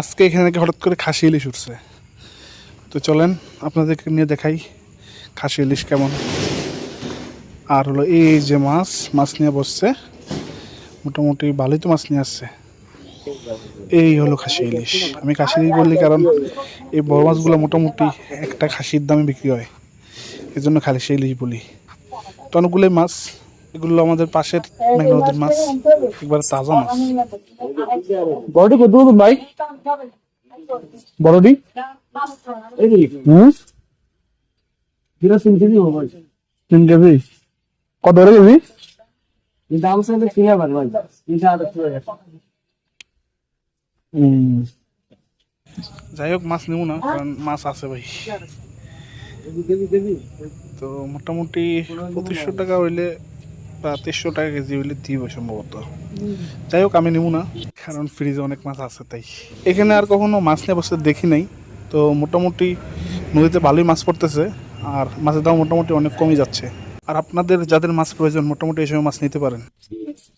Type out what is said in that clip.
আজকে এখানে নাকি হঠাৎ করে খাসি ইলিশ উঠছে। তো চলেন আপনাদেরকে নিয়ে দেখাই খাসি ইলিশ কেমন। আর হলো এই যে মাছ মাছ নিয়ে বসছে, মোটামুটি ভালোই তো মাছ নিয়ে আসছে। এই হলো খাসি ইলিশ। আমি খাসি ইলিশ বললি কারণ এই বড় মাছগুলো মোটামুটি একটা খাসির দামে বিক্রি হয়, এই জন্য খাসি ইলিশ বলি। তো অনেকগুলোই মাছ, এগুলো আমাদের পাশের মেঘনা নদীর মাছ, একবার তাজা মাছ। বড়টি কত ভাই? বড়টি তিন কেজি কত করে কেজি? দাম চাইলে ঠিক আছে ভাই, যাই হোক মাছ নেবো না, কারণ মাছ আছে ভাই। তো মোটামুটি 2500 টাকা হইলে বা 2300 টাকা কেজি হইলে দিব সম্ভবত। যাই হোক আমি নেবো না, কারণ ফ্রিজে অনেক মাছ আছে তাই। এখানে আর কখনো মাছ নিয়ে বসে দেখি নাই। তো মোটামুটি নদীতে ভালোই মাছ পড়তেছে, আর মাছের দাম মোটামুটি অনেক কমই যাচ্ছে। আর আপনাদের যাদের মাছ প্রয়োজন মোটামুটি এই সময় মাছ নিতে পারেন।